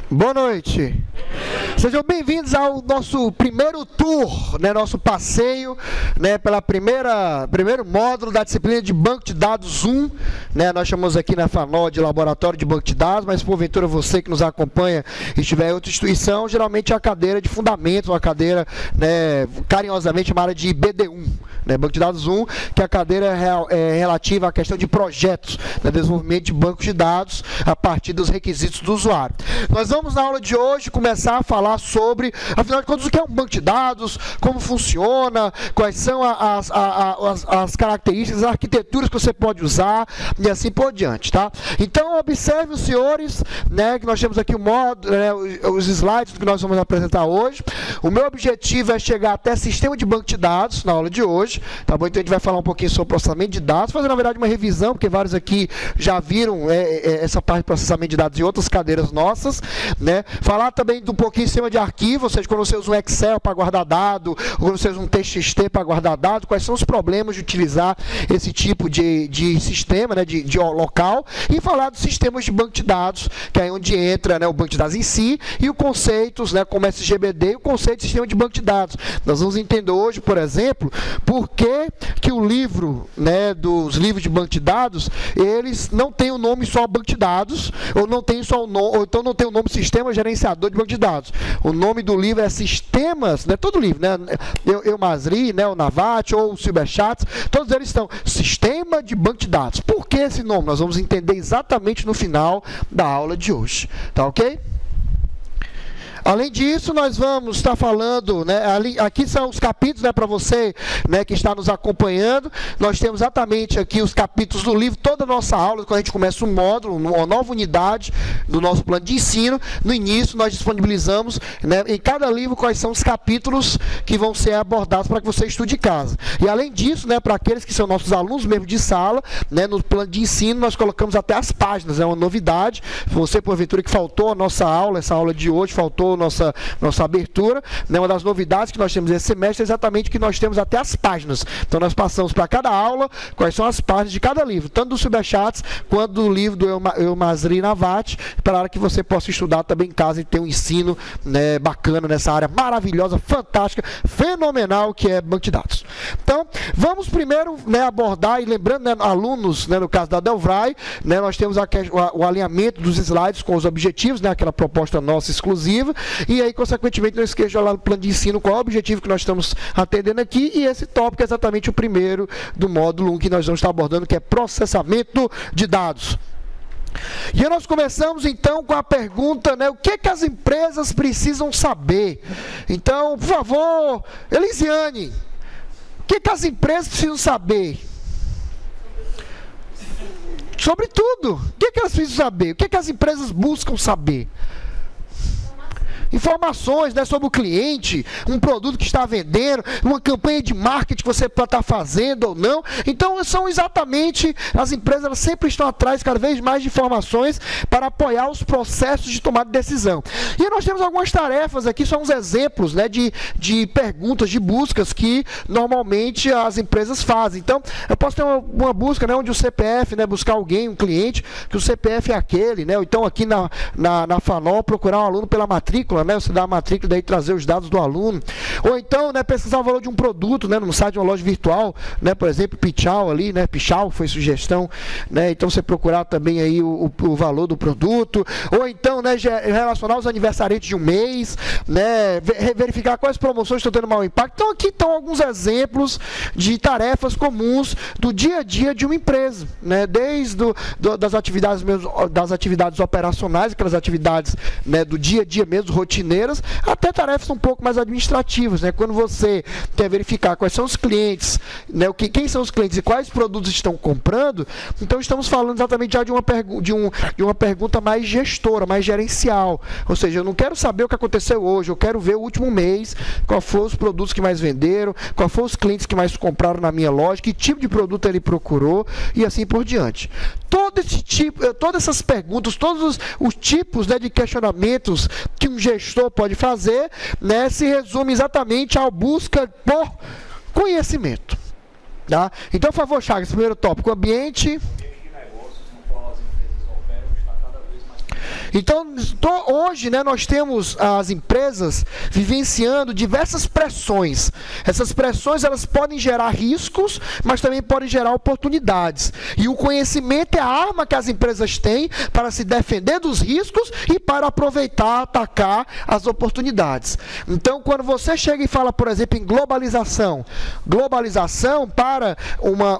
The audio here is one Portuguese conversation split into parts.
Boa noite. Sejam bem-vindos ao nosso primeiro tour, né, nosso passeio, né, pela primeiro módulo da disciplina de Banco de Dados 1, né, nós chamamos aqui na FANOL de Laboratório de Banco de Dados, mas porventura você que nos acompanha e estiver em outra instituição, geralmente é a cadeira de fundamentos, uma cadeira, né, carinhosamente chamada de BD1, né, Banco de Dados 1, que é a cadeira relativa à questão de projetos, né, desenvolvimento de bancos de dados a partir dos requisitos do usuário. Nós vamos na aula de hoje começar a falar sobre, afinal de contas, o que é um banco de dados, como funciona, quais são as características, as arquiteturas que você pode usar e assim por diante, tá? Então, observe os senhores, né, que nós temos aqui o modo, né, os slides que nós vamos apresentar hoje. O meu objetivo é chegar até sistema de banco de dados na aula de hoje, tá bom? Então, a gente vai falar um pouquinho sobre processamento de dados, fazer, na verdade, uma revisão, porque vários aqui já viram essa parte de processamento de dados em outras cadeiras nossas, né? Falar também um pouquinho em cima de arquivo, ou seja, quando você usa um Excel para guardar dado, ou quando você usa um TXT para guardar dado, quais são os problemas de utilizar esse tipo de sistema, né, de local, e falar dos sistemas de banco de dados, que é onde entra, né, o banco de dados em si, e os conceitos, né, como SGBD, e o conceito de sistema de banco de dados. Nós vamos entender hoje, por exemplo, por que o livro, né, dos livros de banco de dados, eles não têm o nome só banco de dados, ou não tem só o nome, ou então não tem o nome sistema gerenciador de banco de dados. O nome do livro é Sistemas, né, todo livro, né, Masri, né, o Navat, ou o Silberschatz, todos eles estão Sistema de Banco de Dados. Por que esse nome? Nós vamos entender exatamente no final da aula de hoje, tá ok? Além disso, nós vamos estar falando, né, aqui são os capítulos, né, para você, né, que está nos acompanhando. Nós temos exatamente aqui os capítulos do livro, toda a nossa aula, quando a gente começa um módulo, uma nova unidade do nosso plano de ensino. No início, nós disponibilizamos, né, em cada livro quais são os capítulos que vão ser abordados para que você estude em casa. E além disso, né, para aqueles que são nossos alunos mesmo de sala, né, no plano de ensino, nós colocamos até as páginas, é uma novidade. Você, porventura, que faltou a nossa aula, essa aula de hoje, faltou nossa abertura, né? Uma das novidades que nós temos esse semestre é exatamente que nós temos até as páginas. Então nós passamos para cada aula quais são as páginas de cada livro, tanto do Silberschatz quanto do livro do Masri Navat, para que você possa estudar também em casa e ter um ensino, né, bacana nessa área maravilhosa, fantástica, fenomenal que é banco de dados. Então, vamos primeiro, né, abordar, e lembrando, né, alunos, né, no caso da Delvrai, né, nós temos o alinhamento dos slides com os objetivos, né, aquela proposta nossa exclusiva. E aí, consequentemente, não esqueça lá no plano de ensino qual é o objetivo que nós estamos atendendo aqui, e esse tópico é exatamente o primeiro do módulo 1 que nós vamos estar abordando, que é processamento de dados. E aí nós começamos então com a pergunta, né, o que as empresas precisam saber? Então, por favor, Elisiane, o que as empresas precisam saber? Sobre tudo. O que elas precisam saber? O que as empresas buscam saber? Informações, né, sobre o cliente, um produto que está vendendo, uma campanha de marketing que você está fazendo ou não. Então, são exatamente, as empresas elas sempre estão atrás cada vez mais de informações para apoiar os processos de tomada de decisão. E nós temos algumas tarefas aqui, são uns exemplos, né, de perguntas, de buscas que normalmente as empresas fazem. Então, eu posso ter uma busca, né, onde o CPF, né, buscar alguém, um cliente, que o CPF é aquele, né, ou então aqui na FANOL procurar um aluno pela matrícula, né, você dá a matrícula e daí trazer os dados do aluno, ou então, né, pesquisar o valor de um produto, né, no site de uma loja virtual, né, por exemplo, Pichau ali, né, Pichau foi sugestão, né, então você procurar também aí o valor do produto, ou então, né, relacionar os aniversariantes de um mês, né, verificar quais promoções estão tendo maior impacto. Então aqui estão alguns exemplos de tarefas comuns do dia a dia de uma empresa, né, desde das atividades mesmo, das atividades operacionais, aquelas atividades, né, do dia a dia mesmo, rotineiras, até tarefas um pouco mais administrativas, né? Quando você quer verificar quais são os clientes, né? Quem são os clientes e quais produtos estão comprando, então estamos falando exatamente já de uma pergunta mais gestora, mais gerencial. Ou seja, eu não quero saber o que aconteceu hoje, eu quero ver o último mês, qual foram os produtos que mais venderam, qual foram os clientes que mais compraram na minha loja, que tipo de produto ele procurou e assim por diante. Todas essas perguntas, todos os tipos, né, de questionamentos que um gestor pode fazer, né, se resume exatamente à busca por conhecimento. Tá? Então, por favor, Chagas, primeiro tópico, ambiente. Então, hoje, né, nós temos as empresas vivenciando diversas pressões. Essas pressões, elas podem gerar riscos, mas também podem gerar oportunidades. E o conhecimento é a arma que as empresas têm para se defender dos riscos e para aproveitar, atacar as oportunidades. Então, quando você chega e fala, por exemplo, em globalização para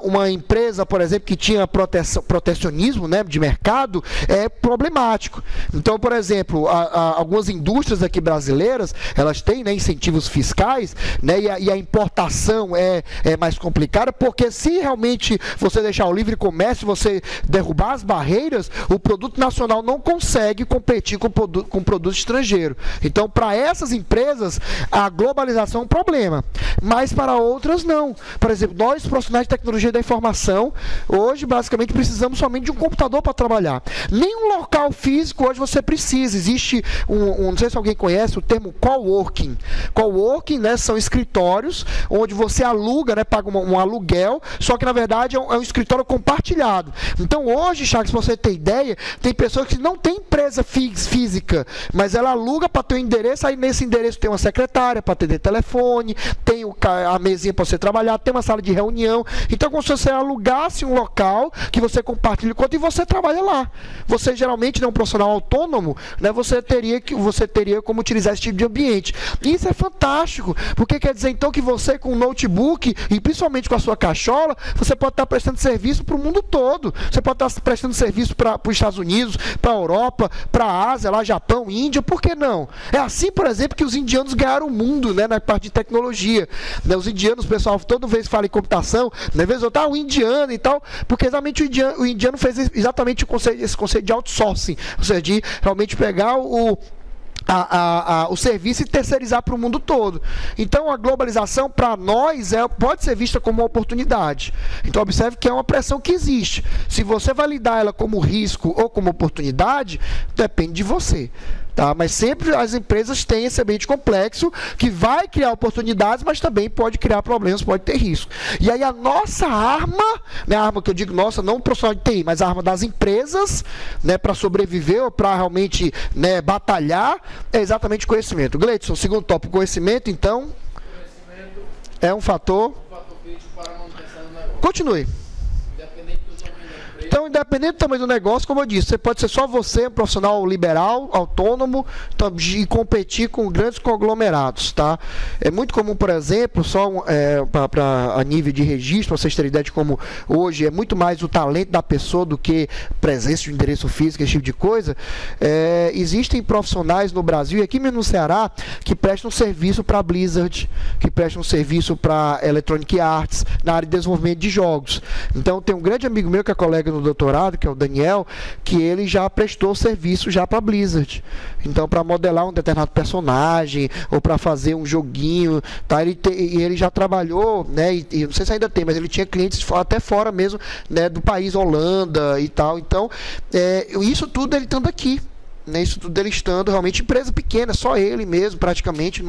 uma empresa, por exemplo, que tinha protecionismo, né, de mercado, é problemático. Então, por exemplo, algumas indústrias aqui brasileiras, elas têm, né, incentivos fiscais, né, e a importação é mais complicada, porque se realmente você deixar o livre comércio, você derrubar as barreiras, o produto nacional não consegue competir com produto estrangeiro. Então, para essas empresas, a globalização é um problema, mas para outras não. Por exemplo, nós, profissionais de tecnologia da informação, hoje, basicamente, precisamos somente de um computador para trabalhar. Nenhum local físico hoje você precisa. Existe não sei se alguém conhece o termo coworking. Coworking, né, são escritórios onde você aluga, né, paga um aluguel, só que na verdade é um escritório compartilhado. Então hoje, Chagas, se você ter ideia, tem pessoas que não têm empresa física, mas ela aluga para ter um endereço, aí nesse endereço tem uma secretária para atender telefone, tem a mesinha para você trabalhar, tem uma sala de reunião. Então, como se você alugasse um local que você compartilha o conta e você trabalha lá. Você geralmente não é um profissional autônomo, né, você teria como utilizar esse tipo de ambiente. E isso é fantástico, porque quer dizer então que você com um notebook e principalmente com a sua cachola, você pode estar prestando serviço para o mundo todo. Você pode estar prestando serviço para os Estados Unidos, para a Europa, para a Ásia, lá Japão, Índia, por que não? É assim, por exemplo, que os indianos ganharam o mundo, né, na parte de tecnologia. Né, os indianos, o pessoal, toda vez que fala em computação, às vezes eu o indiano e tal, porque exatamente o indiano fez exatamente esse conceito de outsourcing, ou seja, de realmente pegar o serviço e terceirizar para o mundo todo. Então, a globalização, para nós, pode ser vista como uma oportunidade. Então, observe que é uma pressão que existe. Se você vai lidar ela como risco ou como oportunidade, depende de você. Tá? Mas sempre as empresas têm esse ambiente complexo que vai criar oportunidades, mas também pode criar problemas, pode ter risco. E aí a nossa arma, né, a arma que eu digo nossa, não o profissional de TI, mas a arma das empresas, né, para sobreviver ou para realmente, né, batalhar, é exatamente conhecimento. Gleidson, segundo tópico, conhecimento, então, é um fator crítico para a manutenção do negócio. Continue. Então, independente do tamanho do negócio, como eu disse, você pode ser só você, um profissional liberal, autônomo, e competir com grandes conglomerados, tá? É muito comum, por exemplo, só a nível de registro, para vocês terem ideia de como hoje é muito mais o talento da pessoa do que presença de um endereço físico, esse tipo de coisa. Existem profissionais no Brasil, e aqui mesmo no Ceará, que prestam serviço para a Blizzard, que prestam serviço para Electronic Arts, na área de desenvolvimento de jogos. Então, tem um grande amigo meu que é colega no doutorado, que é o Daniel, que ele já prestou serviço já para Blizzard. Então, para modelar um determinado personagem ou para fazer um joguinho, tá? Ele já trabalhou, né? E não sei se ainda tem, mas ele tinha clientes até fora mesmo, né? Do país, Holanda e tal. Então, isso tudo ele estando aqui. Né, isso tudo ele estando realmente empresa pequena, só ele mesmo, praticamente,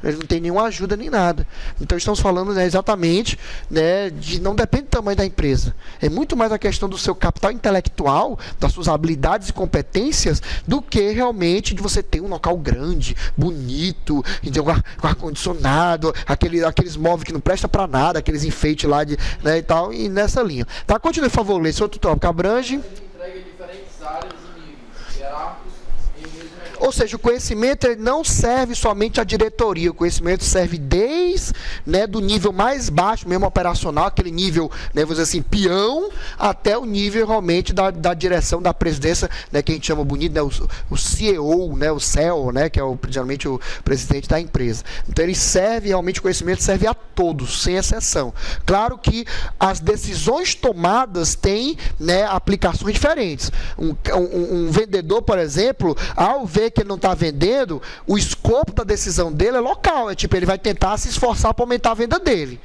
ele não tem nenhuma ajuda nem nada. Então estamos falando, né, exatamente, né, de não depende do tamanho da empresa. É muito mais a questão do seu capital intelectual, das suas habilidades e competências, do que realmente de você ter um local grande, bonito, então, com ar-condicionado, aqueles móveis que não prestam para nada, aqueles enfeites lá né, e tal, e nessa linha. Tá, continue, por favor, lê esse outro tópico. Abrange. Ele entrega diferentes áreas e níveis hierárquicos. Ou seja, o conhecimento ele não serve somente à diretoria, o conhecimento serve desde, né, do nível mais baixo, mesmo operacional, aquele nível, né, vamos dizer assim, peão, até o nível realmente da direção da presidência, né, que a gente chama bonito, né, o CEO, né, o CEO, né, que é geralmente o presidente da empresa. Então ele serve, realmente o conhecimento serve a todos, sem exceção. Claro que as decisões tomadas têm, né, aplicações diferentes. Um vendedor, por exemplo, ao ver que ele não está vendendo, o escopo da decisão dele é local, tipo, ele vai tentar se esforçar para aumentar a venda dele.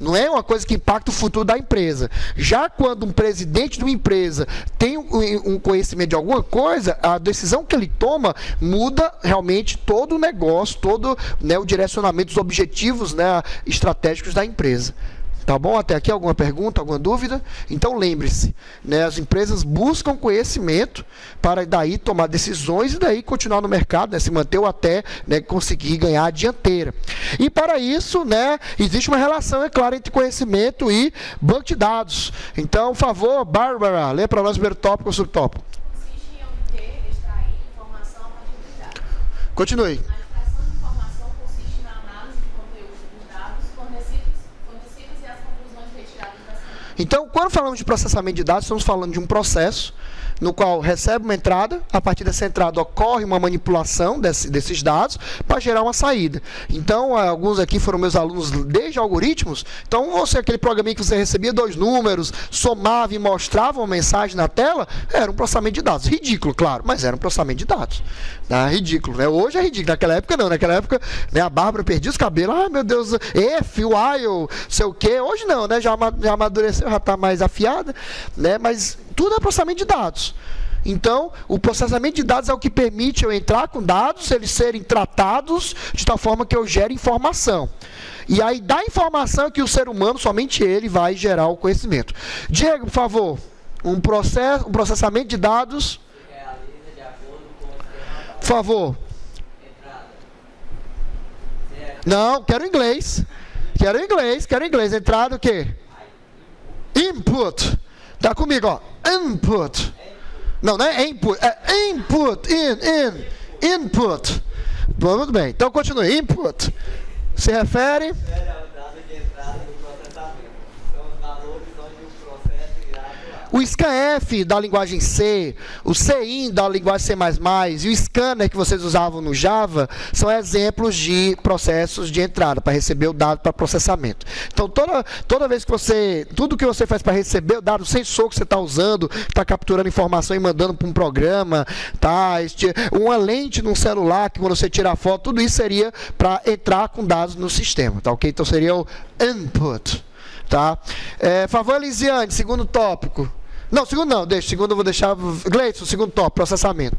Não é uma coisa que impacta o futuro da empresa. Já quando um presidente de uma empresa tem um conhecimento de alguma coisa, a decisão que ele toma muda realmente todo o negócio, todo, né, o direcionamento dos objetivos, né, estratégicos da empresa. Tá bom? Até aqui alguma pergunta, alguma dúvida? Então lembre-se, né, as empresas buscam conhecimento para daí tomar decisões e daí continuar no mercado, né, se manter ou até, né, conseguir ganhar a dianteira. E para isso, né, existe uma relação, é claro, entre conhecimento e banco de dados. Então, por favor, Bárbara, lê para nós o primeiro tópico ou subtópico. Consiste em obter, extrair informação a partir dos dados. Continue. A extração de informação consiste na análise de conteúdo dos dados fornecidos e as conclusões retiradas das fontes. Então, quando falamos de processamento de dados, estamos falando de um processo no qual recebe uma entrada, a partir dessa entrada ocorre uma manipulação desses dados para gerar uma saída. Então, alguns aqui foram meus alunos desde algoritmos. Então, você, aquele programinha que você recebia 2 números, somava e mostrava uma mensagem na tela, era um processamento de dados. Ridículo, claro, mas era um processamento de dados. Ridículo, né? Hoje é ridículo, naquela época não. Naquela época, né, a Bárbara perdia os cabelos. Ai, meu Deus, F, while, sei o quê. Hoje não, né? Já amadureceu, já está mais afiada, né? Mas tudo é processamento de dados. Então, o processamento de dados é o que permite eu entrar com dados, eles serem tratados de tal forma que eu gere informação. E aí, da informação que o ser humano, somente ele, vai gerar o conhecimento. Diego, por favor, um processamento de dados. Realiza de acordo com o esquema. Por favor. Entrada. Não, quero inglês. Quero inglês. Entrada o quê? Input. Tá comigo, ó. Input. Não é input, é input, input. Muito bem, então continue. Input se refere Ao dado de entrada do processamento. São os valores onde o processo irá atuar. o scanf da linguagem C, o cin da linguagem C++ e o scanner que vocês usavam no Java são exemplos de processos de entrada para receber o dado para processamento. Então, toda vez que tudo que você faz para receber o dado, o sensor que você está usando, está capturando informação e mandando para um programa, tá? Uma lente num celular, que quando você tira a foto, tudo isso seria para entrar com dados no sistema, tá ok? Então, seria o input, tá? Favor, Elisiane, segundo tópico. Não, segundo não, segundo eu vou deixar. Gleison, segundo tópico, processamento.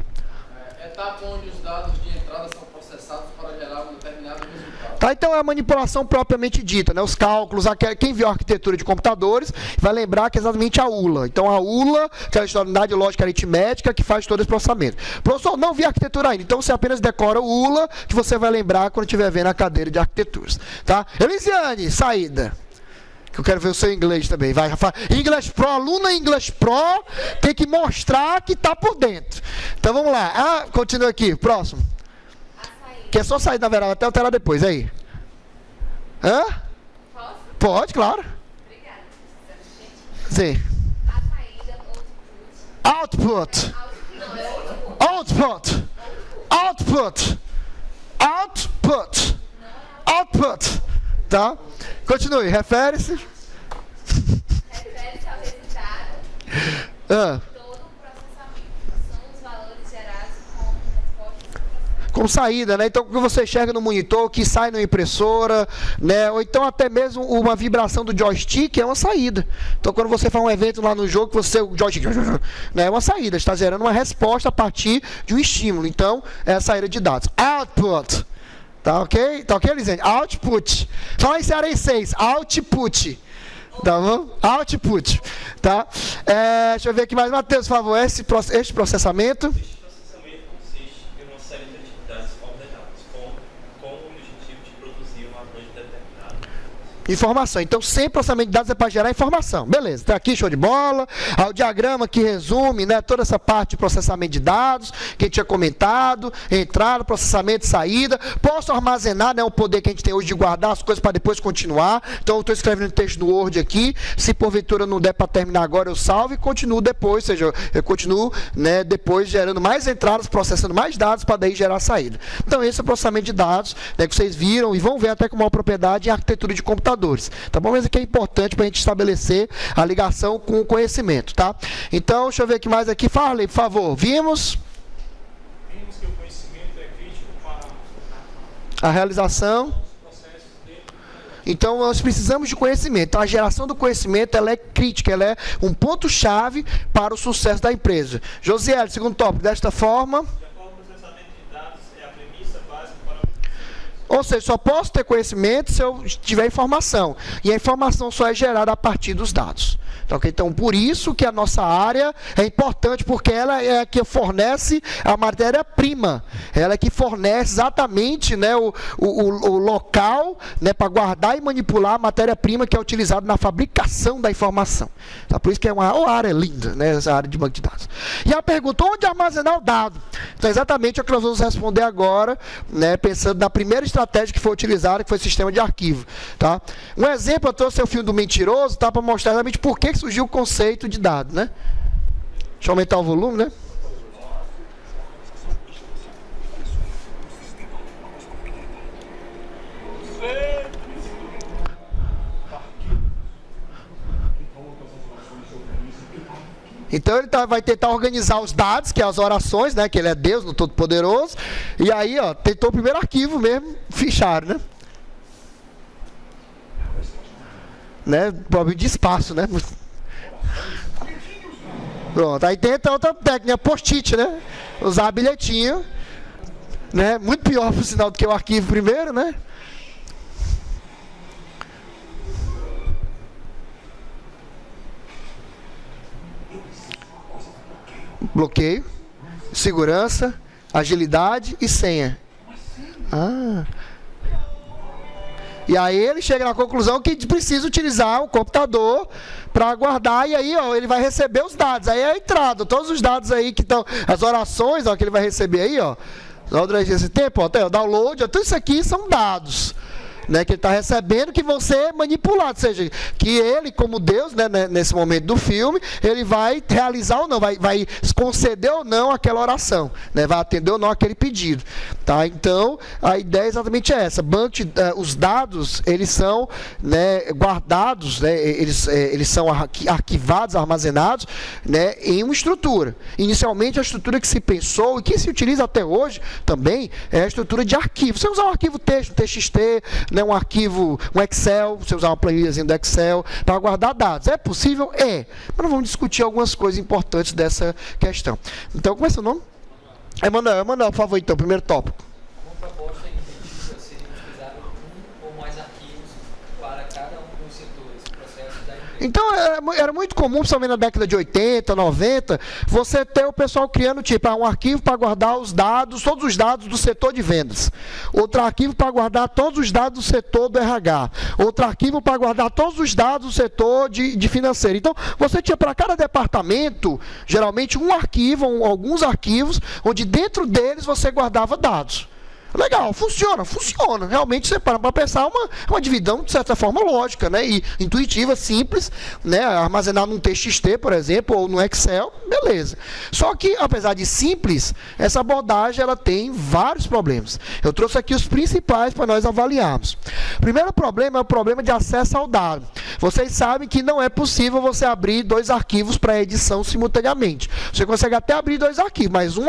Etapa onde os dados de entrada são processados para gerar um determinado resultado. Tá, então é a manipulação propriamente dita, né? Os cálculos, quem viu a arquitetura de computadores vai lembrar que é exatamente a ULA. Então a ULA, que é a unidade lógica aritmética, que faz todo esse processamento. Professor, não vi a arquitetura ainda, então você apenas decora o ULA, que você vai lembrar quando estiver vendo a cadeira de arquiteturas. Tá? Elisiane, saída. Que eu quero ver o seu inglês também. Vai, Rafa. English Pro, aluna English Pro, tem que mostrar que está por dentro. Então vamos lá. Continua aqui, próximo. Que é só sair, na verdade, até alterar depois. Aí. Posso? Pode, claro. Obrigada. Sim. A saída, output. Output. Output. Output. Output. Tá? Continue. Refere-se. Refere-se ao resultado. Todo o processamento. São os valores gerados como respostas. Com saída, né? Então, o que você enxerga no monitor, que sai na impressora, né? Ou então até mesmo uma vibração do joystick é uma saída. Então, quando você faz um evento lá no jogo, o joystick, né? É uma saída, está gerando uma resposta a partir de um estímulo. Então, é a saída de dados. Output. Tá ok? Tá ok, Elisane? Output. Fala em cearense, output. Tá bom? Output. Tá? Deixa eu ver aqui mais. Matheus, por favor, este processamento. Este processamento consiste em uma série de atividades ordenadas, com o objetivo de produzir uma arranjo determinado. Informação. Então, sempre processamento de dados é para gerar informação. Beleza, tá aqui, show de bola. O diagrama que resume, né, toda essa parte de processamento de dados, que a gente tinha comentado, entrada, processamento, saída. Posso armazenar, né, o poder que a gente tem hoje de guardar as coisas para depois continuar. Então, eu estou escrevendo o texto no Word aqui. Se porventura não der para terminar agora, eu salvo e continuo depois. Ou seja, eu continuo, né, depois gerando mais entradas, processando mais dados para daí gerar saída. Então, esse é o processamento de dados, né, que vocês viram e vão ver até com maior propriedade em arquitetura de computadores. Tá bom? Mas aqui é importante para a gente estabelecer a ligação com o conhecimento, tá? Então, deixa eu ver aqui mais aqui. Farley, por favor. Vimos Vimos que o conhecimento é crítico para a realização. os processos dentro do negócio. Então, nós precisamos de conhecimento. Então, a geração do conhecimento, ela é crítica, ela é um ponto-chave para o sucesso da empresa. Josiel, segundo tópico, desta forma. De acordo com o processamento de dados, é a premissa básica para o Ou seja, só posso ter conhecimento se eu tiver informação. E a informação só é gerada a partir dos dados. Então, por isso que a nossa área é importante, porque ela é a que fornece a matéria-prima. Ela é que fornece exatamente, né, o local, né, para guardar e manipular a matéria-prima que é utilizada na fabricação da informação. Então, por isso que é uma área linda, né, essa área de banco de dados. E a pergunta, onde armazenar o dado? Então, exatamente o que nós vamos responder agora, né, pensando na primeira estratégia que foi utilizada, que foi o sistema de arquivo. Tá? Um exemplo, eu trouxe o filme do Mentiroso, tá, para mostrar exatamente por que surgiu o conceito de dado, né? Deixa eu aumentar o volume, né? Então ele vai tentar organizar os dados, que é as orações, né? Que ele é Deus, no Todo-Poderoso. E aí, ó, tentou o primeiro arquivo mesmo, fichar, né? Problema de espaço, né? Pronto, aí tenta outra técnica, post-it, né? Usar bilhetinho, né? Muito pior, por sinal, do que o arquivo primeiro, né? Bloqueio, segurança, agilidade e senha. E aí ele chega na conclusão que precisa utilizar o computador para guardar, e aí, ó, ele vai receber os dados. Aí é a entrada, todos os dados aí que estão, as orações, ó, que ele vai receber aí, ó, durante esse tempo, ó, até o download, ó, tudo isso aqui são dados, né, que ele está recebendo, que vão ser manipulados, ou seja, que ele, como Deus, né, nesse momento do filme, ele vai realizar ou não, vai conceder ou não aquela oração, né, vai atender ou não aquele pedido, tá? Então, a ideia é exatamente essa. Os dados, eles são, né, guardados, né, eles são arquivados, armazenados, né, em uma estrutura. Inicialmente, a estrutura que se pensou e que se utiliza até hoje também é a estrutura de arquivo. Você usar um arquivo texto, um TXT, né, um arquivo, um Excel, você usar uma planilhazinha do Excel para guardar dados. É possível? É. Mas nós vamos discutir algumas coisas importantes dessa questão. Então, como é seu nome? Emanuel, por favor, então, primeiro tópico. Uma proposta inventiva seria utilizar um ou mais arquivos para cada um dos setores, processos da empresa. Então, era muito comum, principalmente na década de 80, 90, você ter o pessoal criando, tipo, um arquivo para guardar os dados, todos os dados do setor de vendas. Outro arquivo para guardar todos os dados do setor do RH. Outro arquivo para guardar todos os dados do setor de financeiro. Então, você tinha para cada departamento, geralmente, um arquivo, alguns arquivos, onde dentro deles você guardava dados. Legal, funciona. Realmente você para pensar uma divisão, de certa forma, lógica, né? E intuitiva, simples, né? Armazenar num TXT, por exemplo, ou no Excel, beleza. Só que, apesar de simples, essa abordagem ela tem vários problemas. Eu trouxe aqui os principais para nós avaliarmos. O primeiro problema é o problema de acesso ao dado. Vocês sabem que não é possível você abrir dois arquivos para edição simultaneamente. Você consegue até abrir dois arquivos, mas um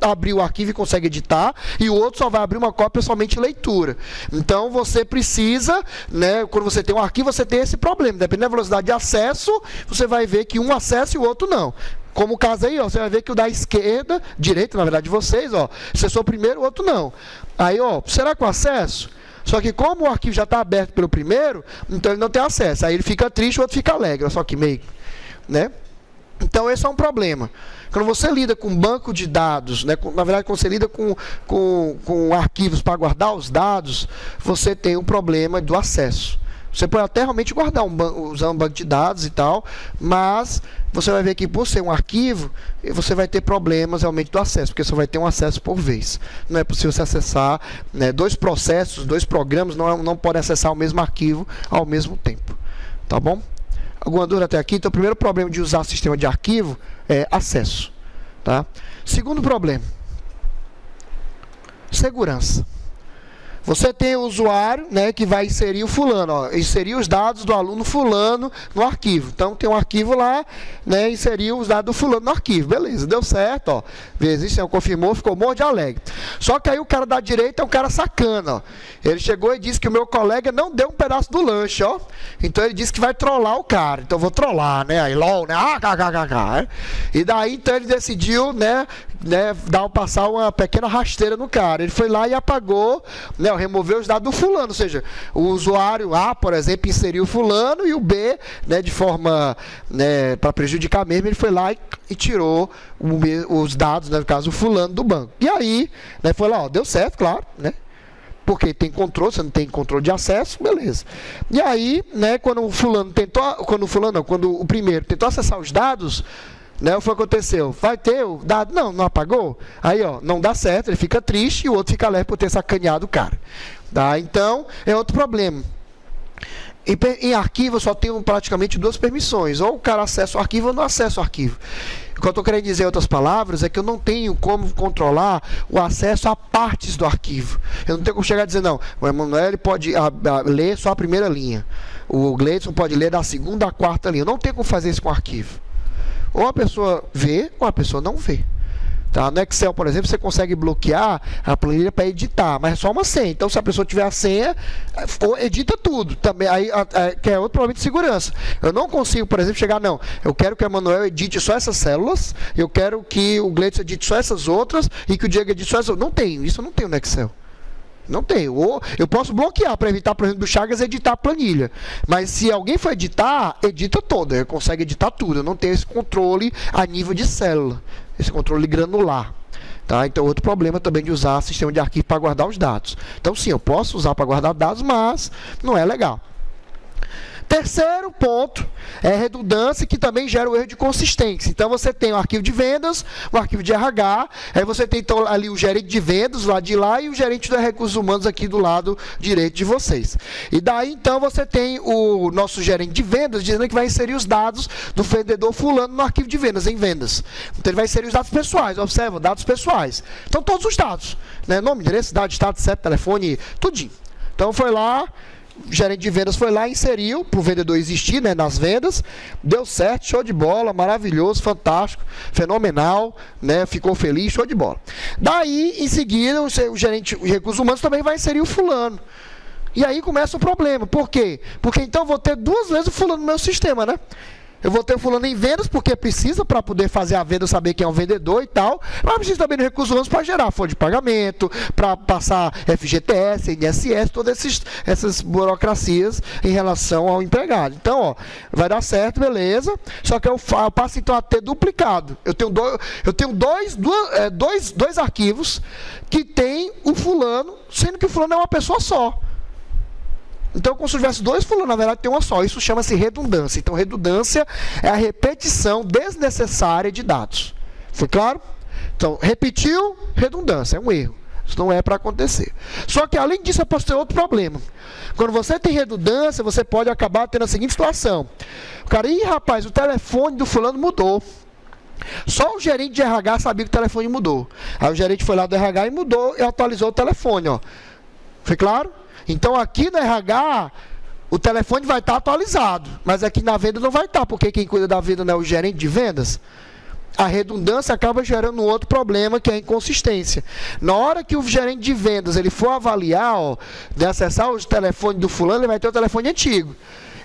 abrir o arquivo e consegue editar, e o outro só vai abrir uma cópia somente leitura. Então, você precisa, né, quando você tem um arquivo, você tem esse problema. Dependendo da velocidade de acesso, você vai ver que um acessa e o outro não. Como o caso aí, ó, você vai ver que o da esquerda, direita, na verdade, de vocês, ó, acessou primeiro, o outro não. Aí, ó, será que o acesso? Só que como o arquivo já está aberto pelo primeiro, então ele não tem acesso. Aí ele fica triste, o outro fica alegre. Só que meio, né? Então, esse é um problema. Quando você lida com banco de dados, né, na verdade, quando você lida com arquivos para guardar os dados, você tem um problema do acesso. Você pode até realmente guardar usar um banco de dados e tal, mas você vai ver que por ser um arquivo, você vai ter problemas realmente do acesso, porque só vai ter um acesso por vez. Não é possível você acessar, né, dois programas não podem acessar o mesmo arquivo ao mesmo tempo. Tá bom? Alguma dúvida até aqui? Então, o primeiro problema de usar sistema de arquivo é acesso. Tá? Segundo problema, segurança. Você tem o usuário, né, que vai inserir o fulano, ó, inserir os dados do aluno fulano no arquivo. Então, tem um arquivo lá, né, inseriu os dados do fulano no arquivo. Beleza, deu certo, ó. Vezes, confirmou, ficou morto de alegre. Só que aí o cara da direita é um cara sacana, ó. Ele chegou e disse que o meu colega não deu um pedaço do lanche, ó. Então, ele disse que vai trollar o cara. Então, eu vou trollar, né? Aí, LOL, né? E daí, então, ele decidiu, né, né, passar uma pequena rasteira no cara. Ele foi lá e apagou, né, removeu os dados do fulano, ou seja, o usuário A, por exemplo, inseriu o fulano e o B, né, de forma, né, para prejudicar mesmo, ele foi lá e tirou os dados, né, no caso, o fulano do banco. E aí, né, foi lá, ó, deu certo, claro, né? Porque tem controle, você não tem controle de acesso, beleza. E aí, né, quando o primeiro tentou acessar os dados, né, o que aconteceu? Vai ter o dado? Não apagou? Aí, ó, não dá certo, ele fica triste e o outro fica leve por ter sacaneado o cara. Tá? Então, é outro problema. Em arquivo, eu só tenho praticamente duas permissões. Ou o cara acessa o arquivo ou não acessa o arquivo. O que eu estou querendo dizer em outras palavras é que eu não tenho como controlar o acesso a partes do arquivo. Eu não tenho como chegar a dizer, não, o Emanuel pode ler só a primeira linha. O Gleidson pode ler da segunda à quarta linha. Eu não tenho como fazer isso com o arquivo. Ou a pessoa vê, ou a pessoa não vê. Tá? No Excel, por exemplo, você consegue bloquear a planilha para editar, mas é só uma senha. Então, se a pessoa tiver a senha, edita tudo. Também, aí, que é outro problema de segurança. Eu não consigo, por exemplo, chegar, não, eu quero que o Emanuel edite só essas células, eu quero que o Gleidson edite só essas outras, e que o Diego edite só essas outras. Não tenho, isso eu não tenho no Excel. Não tenho. Ou eu posso bloquear para evitar, por exemplo, do Chagas editar a planilha. Mas se alguém for editar, edita toda. Ele consegue editar tudo. Eu não tenho esse controle a nível de célula. Esse controle granular. Tá? Então, outro problema também de usar sistema de arquivo para guardar os dados. Então, sim, eu posso usar para guardar dados, mas não é legal. Terceiro ponto é redundância, que também gera o erro de consistência. Então, você tem o arquivo de vendas, o arquivo de RH, aí você tem então, ali o gerente de vendas do lado de lá e o gerente dos recursos humanos aqui do lado direito de vocês. E daí, então, você tem o nosso gerente de vendas dizendo que vai inserir os dados do vendedor fulano no arquivo de vendas, em vendas. Então, ele vai inserir os dados pessoais, observa, dados pessoais. Então, todos os dados, né? Nome, endereço, cidade, estado, CEP, telefone, tudinho. Então, foi lá... O gerente de vendas foi lá e inseriu para o vendedor existir, né, nas vendas. Deu certo, show de bola, maravilhoso, fantástico, fenomenal, né, ficou feliz, show de bola. Daí, em seguida, o gerente de recursos humanos também vai inserir o fulano. E aí começa o problema. Por quê? Porque então eu vou ter duas vezes o fulano no meu sistema, né? Eu vou ter o fulano em vendas, porque precisa para poder fazer a venda, saber quem é o vendedor e tal. Mas precisa também de recursos humanos para gerar folha de pagamento, para passar FGTS, INSS, todas essas burocracias em relação ao empregado. Então, ó, vai dar certo, beleza. Só que eu passo então a ter duplicado. Eu tenho dois arquivos que tem o fulano, sendo que o fulano é uma pessoa só. Então, como se tivesse dois fulanos, na verdade tem uma só. Isso chama-se redundância. Então, redundância é a repetição desnecessária de dados. Foi claro? Então, repetiu, redundância. É um erro. Isso não é para acontecer. Só que, além disso, eu posso ter outro problema. Quando você tem redundância, você pode acabar tendo a seguinte situação. O cara, rapaz, o telefone do fulano mudou. Só o gerente de RH sabia que o telefone mudou. Aí o gerente foi lá do RH e mudou e atualizou o telefone. Ó. Foi claro? Então, aqui no RH, o telefone vai estar atualizado, mas aqui na venda não vai estar, porque quem cuida da venda não é o gerente de vendas. A redundância acaba gerando um outro problema, que é a inconsistência. Na hora que o gerente de vendas ele for avaliar, ó, de acessar o telefone do fulano, ele vai ter o telefone antigo.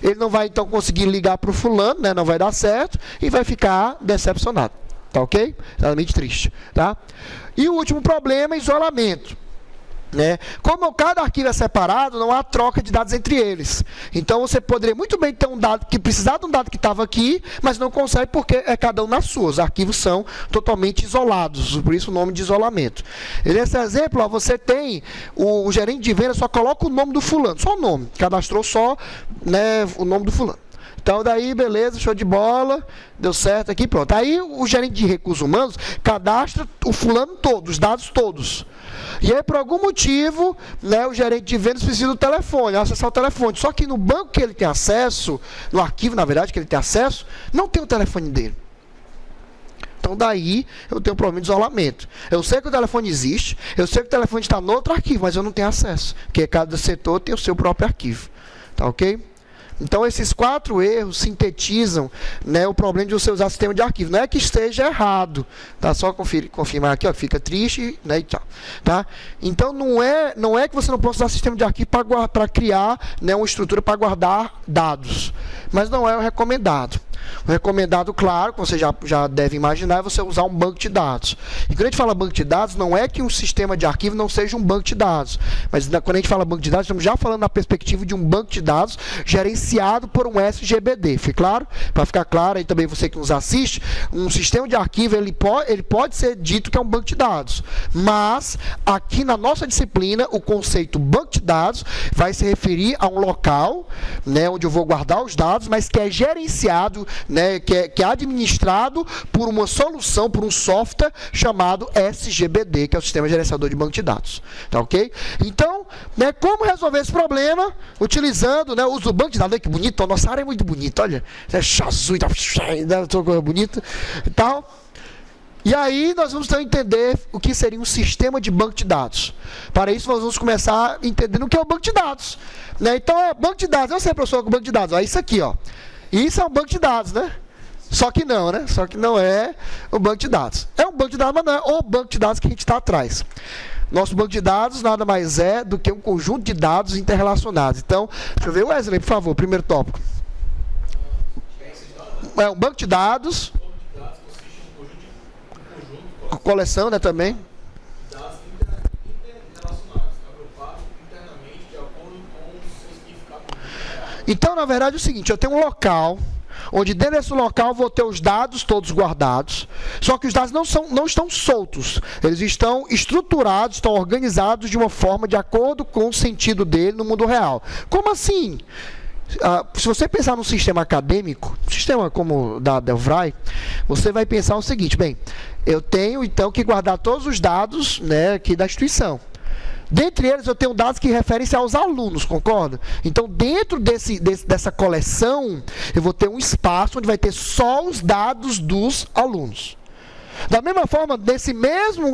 Ele não vai, então, conseguir ligar para o fulano, né, não vai dar certo, e vai ficar decepcionado. Tá ok? Extremamente triste. Tá? E o último problema é isolamento. Né? Como cada arquivo é separado, não há troca de dados entre eles. Então você poderia muito bem ter um dado que precisar de um dado que estava aqui, mas não consegue porque é cada um na sua. Os arquivos são totalmente isolados, por isso o nome de isolamento. E nesse exemplo, ó, você tem o gerente de venda só coloca o nome do fulano, só o nome, cadastrou só, né, o nome do fulano. Então, daí, beleza, show de bola, deu certo aqui, pronto. Aí, o gerente de recursos humanos cadastra o fulano todo, os dados todos. E aí, por algum motivo, né, o gerente de vendas precisa do telefone, acessar o telefone. Só que no banco que ele tem acesso, no arquivo, na verdade, que ele tem acesso, não tem o telefone dele. Então, daí, eu tenho um problema de isolamento. Eu sei que o telefone existe, eu sei que o telefone está no outro arquivo, mas eu não tenho acesso, porque cada setor tem o seu próprio arquivo. Tá ok? Então, esses 4 erros sintetizam, né, o problema de você usar sistema de arquivo. Não é que esteja errado, tá? Só confirmar aqui, ó, fica triste, né, e tchau. Tá? Então, não é que você não possa usar sistema de arquivo para criar, né, uma estrutura para guardar dados. Mas não é o recomendado. O recomendado, claro, que você já deve imaginar, é você usar um banco de dados. E quando a gente fala banco de dados, não é que um sistema de arquivo não seja um banco de dados. Mas quando a gente fala banco de dados, estamos já falando na perspectiva de um banco de dados gerenciado por um SGBD. Fica claro? Para ficar claro, aí também você que nos assiste, um sistema de arquivo, ele pode ser dito que é um banco de dados. Mas, aqui na nossa disciplina, o conceito banco de dados vai se referir a um local, né, onde eu vou guardar os dados, mas que é gerenciado, né, que é administrado por uma solução, por um software chamado SGBD, que é o Sistema Gerenciador de Banco de Dados. Tá ok? Então, né, como resolver esse problema? Utilizando, né, o uso do banco de dados. Olha que bonito, a nossa área é muito bonita, olha. É azul, tá, toda coisa bonita e tal. E aí nós vamos então entender o que seria um sistema de banco de dados. Para isso nós vamos começar entendendo o que é o banco de dados. Né? Então, banco de dados, eu sei, professor, com banco de dados. Ó, isso aqui, ó. Isso é um banco de dados, né? Só que não, né? Só que não é o banco de dados. É um banco de dados, mas não é o banco de dados que a gente está atrás. Nosso banco de dados nada mais é do que um conjunto de dados interrelacionados. Então, deixa eu ver, Wesley, por favor, primeiro tópico. É um banco de dados. A coleção, né, também. Dados interrelacionados, agrupados internamente de acordo com o seu significado. Então, na verdade, é o seguinte, eu tenho um local, onde dentro desse local eu vou ter os dados todos guardados, só que os dados não estão soltos, eles estão estruturados, estão organizados de uma forma de acordo com o sentido dele no mundo real. Como assim? Se você pensar num sistema acadêmico, um sistema como o da Delvray, você vai pensar o seguinte, bem, eu tenho então que guardar todos os dados, né, aqui da instituição. Dentre eles eu tenho dados que referem-se aos alunos, concorda? Então dentro dessa coleção eu vou ter um espaço onde vai ter só os dados dos alunos. Da mesma forma,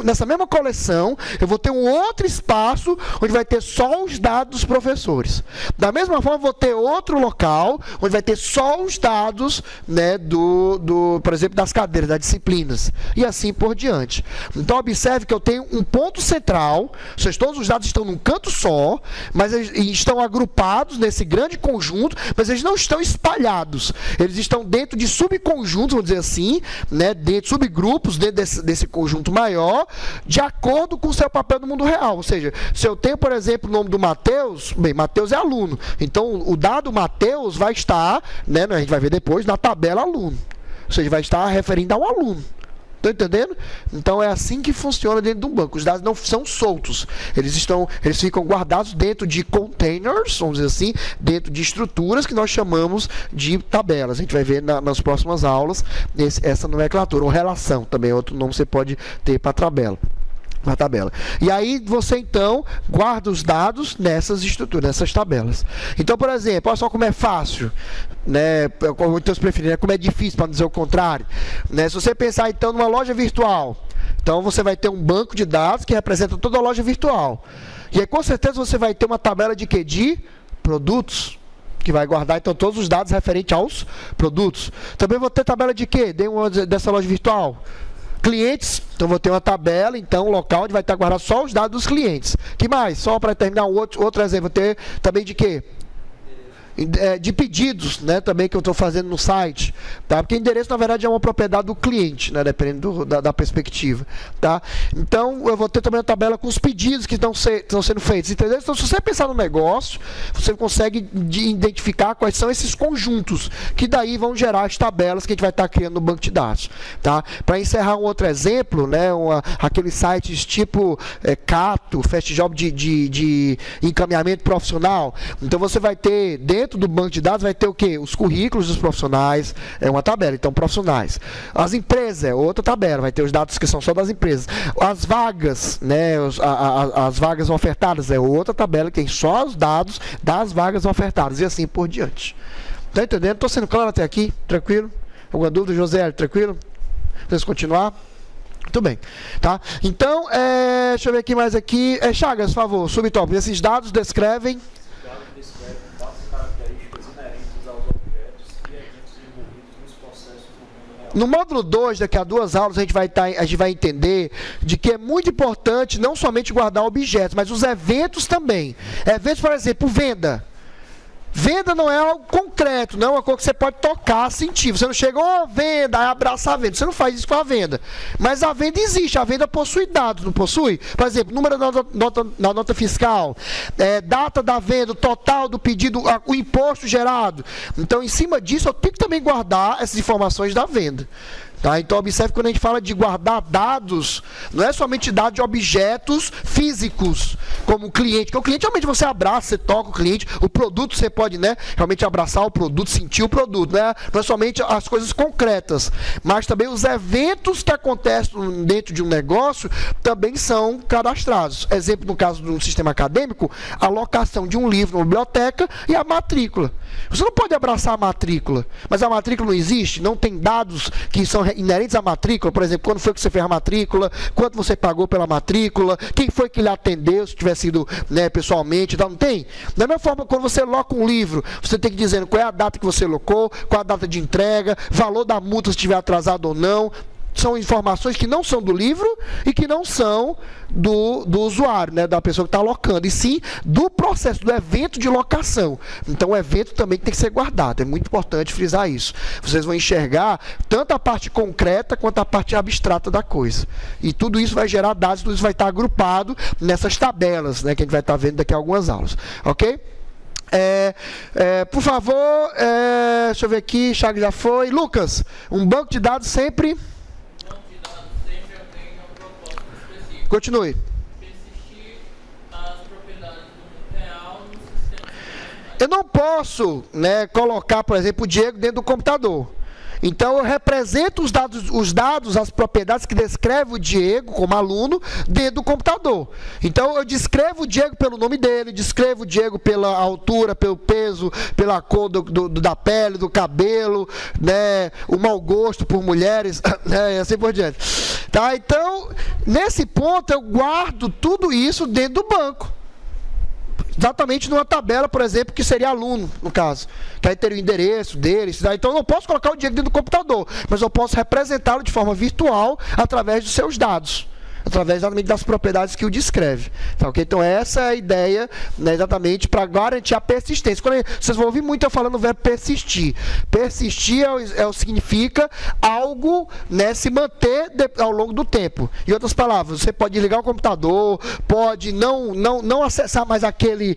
nessa mesma coleção, eu vou ter um outro espaço onde vai ter só os dados dos professores. Da mesma forma, eu vou ter outro local onde vai ter só os dados, né, por exemplo, das cadeiras, das disciplinas. E assim por diante. Então, observe que eu tenho um ponto central, ou seja, todos os dados estão num canto só, mas eles estão agrupados nesse grande conjunto, mas eles não estão espalhados. Eles estão dentro de subconjuntos, vamos dizer assim, né, dentro de subgrupos, dentro desse conjunto maior, de acordo com o seu papel no mundo real. Ou seja, se eu tenho, por exemplo, o nome do Mateus, bem, Mateus é aluno. Então, o dado Mateus vai estar, né, a gente vai ver depois, na tabela aluno. Ou seja, vai estar referindo ao aluno. Estão entendendo? Então, é assim que funciona dentro de um banco. Os dados não são soltos. Eles ficam guardados dentro de containers, vamos dizer assim, dentro de estruturas que nós chamamos de tabelas. A gente vai ver nas próximas aulas essa nomenclatura, ou relação, também outro nome você pode ter para a tabela. E aí você então guarda os dados nessas estruturas, nessas tabelas. Então, por exemplo, olha só como é fácil, né? Então, se preferir, como é difícil, para não dizer o contrário, né? Se você pensar então numa loja virtual, então você vai ter um banco de dados que representa toda a loja virtual. E aí com certeza você vai ter uma tabela de quê? De produtos, que vai guardar então todos os dados referentes aos produtos. Também vou ter tabela de quê? Dessa loja virtual. Clientes, então vou ter uma tabela, então um local onde vai estar guardado só os dados dos clientes. Que mais? Só para terminar outro exemplo, vou ter também de quê? De pedidos, né, também que eu estou fazendo no site, tá? Porque endereço na verdade é uma propriedade do cliente, né, dependendo da perspectiva, tá? Então eu vou ter também uma tabela com os pedidos que estão sendo feitos, entendeu? Então se você pensar no negócio, você consegue identificar quais são esses conjuntos, que daí vão gerar as tabelas que a gente vai estar criando no banco de dados, tá? Para encerrar um outro exemplo, né, aqueles sites tipo Cato, Fast Job de encaminhamento profissional, então você vai ter dentro do banco de dados vai ter o quê? Os currículos dos profissionais, é uma tabela, então profissionais. As empresas é outra tabela, vai ter os dados que são só das empresas. As vagas, né, as vagas ofertadas é outra tabela que tem só os dados das vagas ofertadas e assim por diante. Tá entendendo? Estou sendo claro até aqui? Tranquilo? Alguma dúvida, José? Tranquilo? Vamos continuar? Muito bem, tá? Então, deixa eu ver aqui mais aqui. Chagas, por favor, subtópico. Esses dados descrevem no módulo 2, daqui a 2 aulas, a gente vai entender de que é muito importante não somente guardar objetos, mas os eventos também. Eventos, por exemplo, venda. Venda não é algo concreto, não é uma coisa que você pode tocar, sentir. Você não chega, venda, aí abraça a venda. Você não faz isso com a venda. Mas a venda existe, a venda possui dados, não possui? Por exemplo, número da nota fiscal, data da venda, o total do pedido, o imposto gerado. Então, em cima disso, eu tenho que também guardar essas informações da venda. Tá? Então, observe que quando a gente fala de guardar dados, não é somente dados de objetos físicos, como o cliente. Porque o cliente, realmente, você abraça, você toca o cliente, o produto você pode, né, realmente abraçar o produto, sentir o produto. Né? Não é somente as coisas concretas, mas também os eventos que acontecem dentro de um negócio também são cadastrados. Exemplo, no caso do sistema acadêmico, a locação de um livro na biblioteca e a matrícula. Você não pode abraçar a matrícula, mas a matrícula não existe, não tem dados que são inerentes à matrícula, por exemplo, quando foi que você fez a matrícula, quanto você pagou pela matrícula, quem foi que lhe atendeu, se tiver sido, né, pessoalmente, não tem? Da mesma forma, quando você loca um livro, você tem que dizer qual é a data que você locou, qual é a data de entrega, valor da multa se estiver atrasado ou não. São informações que não são do livro e que não são do usuário, né, da pessoa que está locando, e sim do processo, do evento de locação. Então, o evento também tem que ser guardado. É muito importante frisar isso. Vocês vão enxergar tanto a parte concreta quanto a parte abstrata da coisa. E tudo isso vai gerar dados, tudo isso vai estar agrupado nessas tabelas, né, que a gente vai estar vendo daqui a algumas aulas. Ok? Por favor, deixa eu ver aqui, Chagas já foi. Lucas, um banco de dados sempre... Continue. Persistir as propriedades do real no sistema. Eu não posso, né, colocar, por exemplo, o Diego dentro do computador. Então, eu represento os dados, as propriedades que descrevem o Diego como aluno dentro do computador. Então, eu descrevo o Diego pelo nome dele, descrevo o Diego pela altura, pelo peso, pela cor da pele, do cabelo, né, o mau gosto por mulheres, né, e assim por diante. Tá? Então, nesse ponto, eu guardo tudo isso dentro do banco. Exatamente numa tabela, por exemplo, que seria aluno, no caso. Que aí teria o endereço dele. Então, eu não posso colocar o Diego dentro do computador, mas eu posso representá-lo de forma virtual através dos seus dados. Através exatamente das propriedades que o descreve. Tá, okay? Então, essa é a ideia, né, exatamente para garantir a persistência. Vocês vão ouvir muito eu falando o verbo persistir. Persistir significa algo, né, se manter ao longo do tempo. Em outras palavras, você pode ligar o computador, pode não acessar mais aquele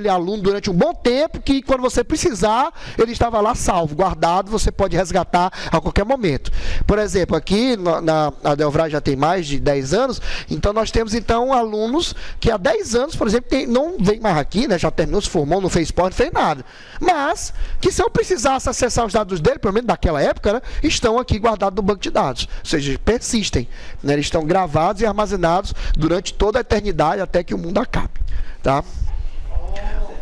aluno durante um bom tempo, que quando você precisar, ele estava lá salvo, guardado, você pode resgatar a qualquer momento. Por exemplo, aqui na Adelvrai já tem mais de 10 anos, então nós temos alunos que há 10 anos, por exemplo, não vem mais aqui, né, já terminou, se formou, não fez esporte, não fez nada, mas que se eu precisasse acessar os dados dele, pelo menos daquela época, né, estão aqui guardados no banco de dados, ou seja, persistem, né, eles estão gravados e armazenados durante toda a eternidade até que o mundo acabe, tá?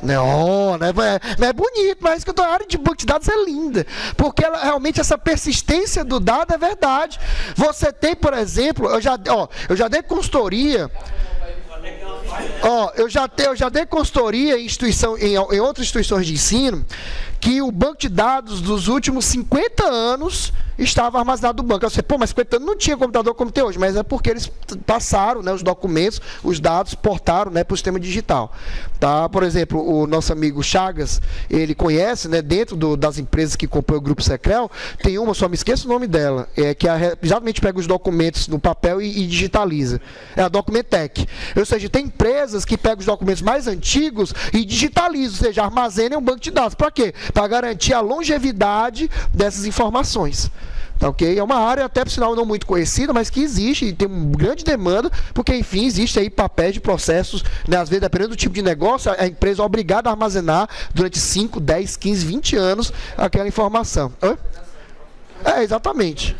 Não é bonito, mas a área de banco de dados é linda, porque realmente essa persistência do dado é verdade. Você tem, por exemplo, eu já dei consultoria, eu já dei consultoria em outras instituições de ensino, que o banco de dados dos últimos 50 anos estava armazenado no banco. Eu sei, mas 50 anos não tinha computador como tem hoje, mas é porque eles passaram, né, os documentos, os dados, portaram, né, para o sistema digital. Tá? Por exemplo, o nosso amigo Chagas, ele conhece, né, dentro das empresas que compõem o Grupo Secrel, tem uma, só me esqueço o nome dela, que exatamente pega os documentos no papel e digitaliza. É a Documentec. Ou seja, tem empresas que pegam os documentos mais antigos e digitalizam, ou seja, armazenam em um banco de dados. Para quê? Para garantir a longevidade dessas informações. Tá, okay? É uma área até, por sinal, não muito conhecida, mas que existe e tem uma grande demanda, porque, enfim, existe aí papéis de processos, né, às vezes, dependendo do tipo de negócio, a empresa é obrigada a armazenar durante 5, 10, 15, 20 anos aquela informação. Exatamente.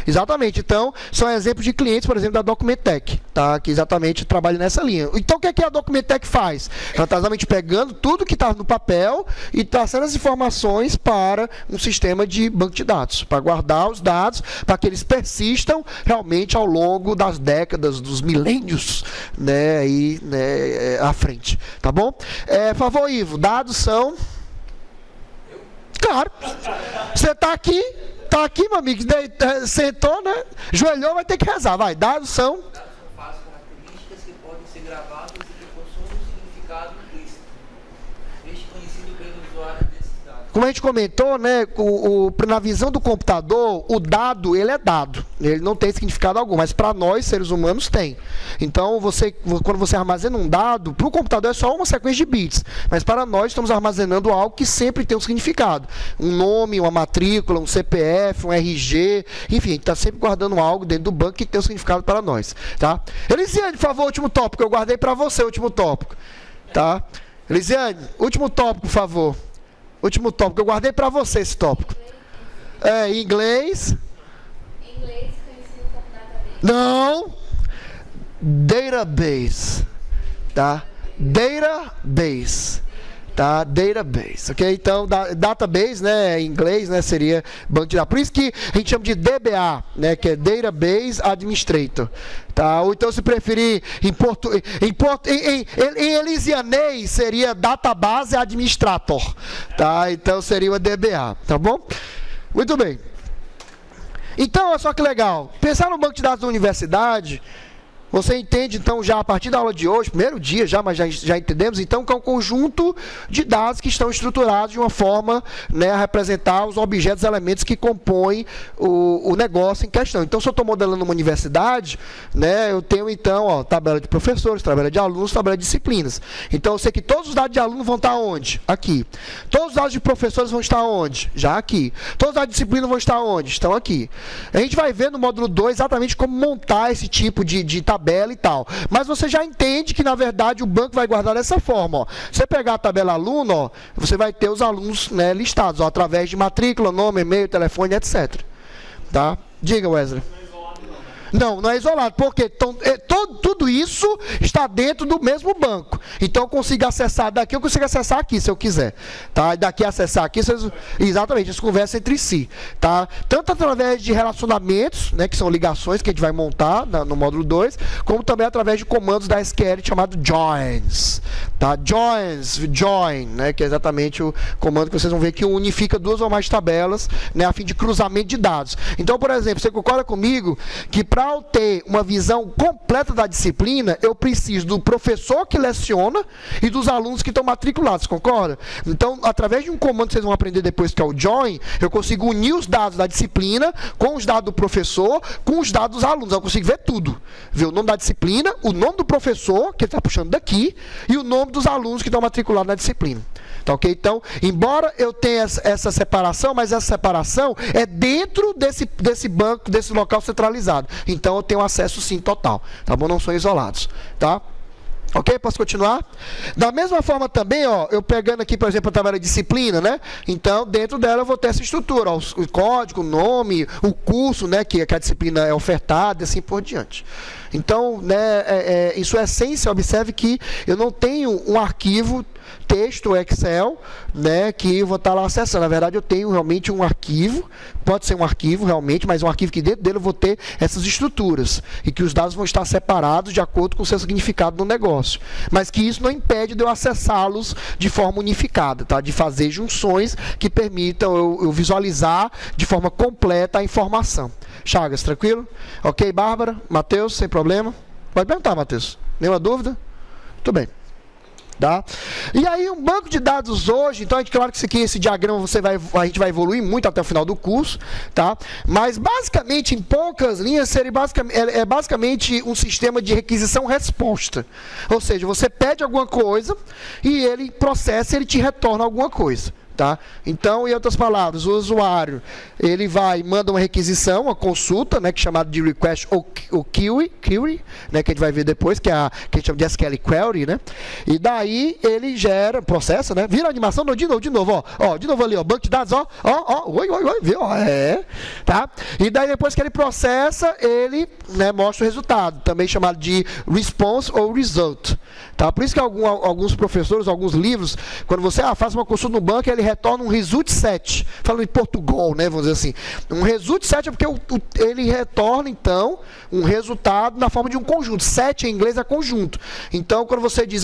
Exatamente. Então, são exemplos de clientes, por exemplo, da Documentec, tá? Que exatamente trabalha nessa linha. Então, o que é que a Documentec faz? Ela está exatamente pegando tudo que está no papel e trazendo as informações para um sistema de banco de dados, para guardar os dados, para que eles persistam realmente ao longo das décadas, dos milênios, né, aí, né, à frente. Tá bom? Por favor, Ivo, dados são... Claro. Você está aqui... Tá aqui, meu amigo, sentou, né? Joelhou, vai ter que rezar. Vai, dados são... Dados são características que podem ser gravadas e que possuem um significado implícito. Este como a gente comentou, né, na visão do computador, o dado, ele é dado. Ele não tem significado algum, mas para nós, seres humanos, tem. Então, quando você armazena um dado, para o computador é só uma sequência de bits. Mas para nós, estamos armazenando algo que sempre tem um significado. Um nome, uma matrícula, um CPF, um RG, enfim, a gente está sempre guardando algo dentro do banco que tem um significado para nós. Tá? Elisiane, por favor, último tópico. Eu guardei para você o último tópico. Tá? Elisiane, último tópico, por favor. Último tópico. Eu guardei para você esse tópico. Em inglês. Em inglês, conhecido como database. Não. Database. Tá? Database. Tá? Database, ok? Então, database, né, em inglês, né, seria banco de dados. Por isso que a gente chama de DBA, né, que é Database Administrator. Tá? Ou então, se preferir, em elisianês, seria Database Administrator. Tá? Então, seria uma DBA, tá bom? Muito bem. Então, olha só que legal. Pensar no banco de dados da universidade... Você entende, então, já a partir da aula de hoje, primeiro dia já, mas já entendemos, então, que é um conjunto de dados que estão estruturados de uma forma, né, a representar os objetos, elementos que compõem o negócio em questão. Então, se eu estou modelando uma universidade, né, eu tenho, então, ó, tabela de professores, tabela de alunos, tabela de disciplinas. Então, eu sei que todos os dados de aluno vão estar onde? Aqui. Todos os dados de professores vão estar onde? Já aqui. Todos os dados de disciplina vão estar onde? Estão aqui. A gente vai ver no módulo 2 exatamente como montar esse tipo de tabela e tal. Mas você já entende que, na verdade, o banco vai guardar dessa forma. Ó. Você pegar a tabela aluno, ó, você vai ter os alunos, né, listados, ó, através de matrícula, nome, e-mail, telefone, etc. Tá? Diga, Wesley. Não é isolado, porque tudo isso está dentro do mesmo banco. Então, eu consigo acessar daqui, eu consigo acessar aqui, se eu quiser. Tá? E daqui acessar aqui, exatamente, eles conversam entre si. Tá? Tanto através de relacionamentos, né, que são ligações que a gente vai montar no módulo 2, como também através de comandos da SQL chamado joins. Tá? Join, né, que é exatamente o comando que vocês vão ver que unifica duas ou mais tabelas, né, a fim de cruzamento de dados. Então, por exemplo, você concorda comigo que para eu ter uma visão completa da disciplina, eu preciso do professor que leciona e dos alunos que estão matriculados, concorda? Então, através de um comando que vocês vão aprender depois, que é o join, eu consigo unir os dados da disciplina com os dados do professor, com os dados dos alunos. Eu consigo ver tudo. Ver o nome da disciplina, o nome do professor, que ele está puxando daqui, e o nome dos alunos que estão matriculados na disciplina. Tá, ok? Então, embora eu tenha essa separação, mas essa separação é dentro desse banco, desse local centralizado. Então, eu tenho acesso, sim, total. Tá bom? Não são isolados. Tá? Ok? Posso continuar? Da mesma forma também, ó, eu pegando aqui, por exemplo, a tabela de disciplina, né? Então, dentro dela eu vou ter essa estrutura, ó, o código, o nome, o curso, né, que a disciplina é ofertada e assim por diante. Então, né, em sua essência, observe que eu não tenho um arquivo texto Excel, né, que eu vou estar lá acessando. Na verdade, eu tenho realmente um arquivo, pode ser um arquivo realmente, mas um arquivo que dentro dele eu vou ter essas estruturas e que os dados vão estar separados de acordo com o seu significado no negócio. Mas que isso não impede de eu acessá-los de forma unificada, tá? De fazer junções que permitam eu visualizar de forma completa a informação. Chagas, tranquilo? Ok, Bárbara? Matheus, sem problema? Pode perguntar, Matheus. Nenhuma dúvida? Muito bem. Tá? E aí, um banco de dados hoje, então, claro que esse diagrama a gente vai evoluir muito até o final do curso, tá? Mas basicamente, em poucas linhas, é basicamente um sistema de requisição-resposta. Ou seja, você pede alguma coisa e ele processa e ele te retorna alguma coisa. Tá? Então, em outras palavras, o usuário ele manda uma requisição, uma consulta, né, que é chamada de request ou query, né, que a gente vai ver depois, que a gente chama de SQL query, né? E daí ele processa, né? Vira a animação, de novo, ó, de novo ali, ó, banco de dados, oi, viu? Tá? E daí depois que ele processa, ele, né, mostra o resultado, também chamado de response ou result. Tá? Por isso que alguns professores, alguns livros, quando você faz uma consulta no banco, ele retorna um result set, falando em Portugal, né, vamos dizer assim. Um result set é porque ele retorna, então, um resultado na forma de um conjunto. Set em inglês é conjunto. Então, quando você diz,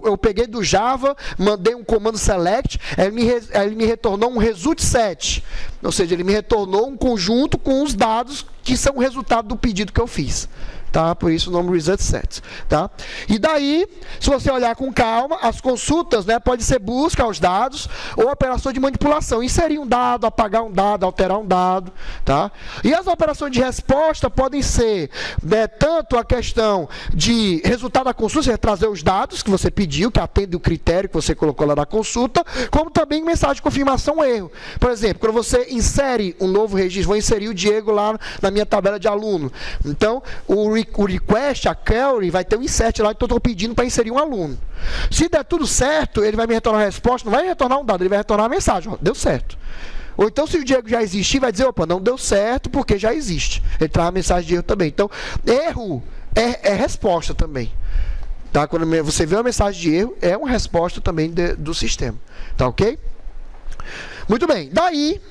eu peguei do Java, mandei um comando select, ele me retornou um result set. Ou seja, ele me retornou um conjunto com os dados que são o resultado do pedido que eu fiz. tá? Por isso o nome Result Set, tá? E daí, se você olhar com calma, as consultas, né, pode ser busca aos dados ou operação de manipulação, inserir um dado, apagar um dado, alterar um dado, tá? E as operações de resposta podem ser, né, tanto a questão de resultado da consulta, você trazer os dados que você pediu, que atende o critério que você colocou lá na consulta, como também mensagem de confirmação erro. Por exemplo, quando você insere um novo registro, vou inserir o Diego lá na minha tabela de aluno. Então, o request, a query, vai ter um insert lá que eu estou pedindo para inserir um aluno. Se der tudo certo, ele vai me retornar a resposta, não vai retornar um dado, ele vai retornar a mensagem, ó, deu certo. Ou então, se o Diego já existir, vai dizer, opa, não deu certo porque já existe. Ele traz a mensagem de erro também. Então, erro é resposta também. Tá? Quando você vê uma mensagem de erro, é uma resposta também do sistema. Tá ok? Muito bem. Daí,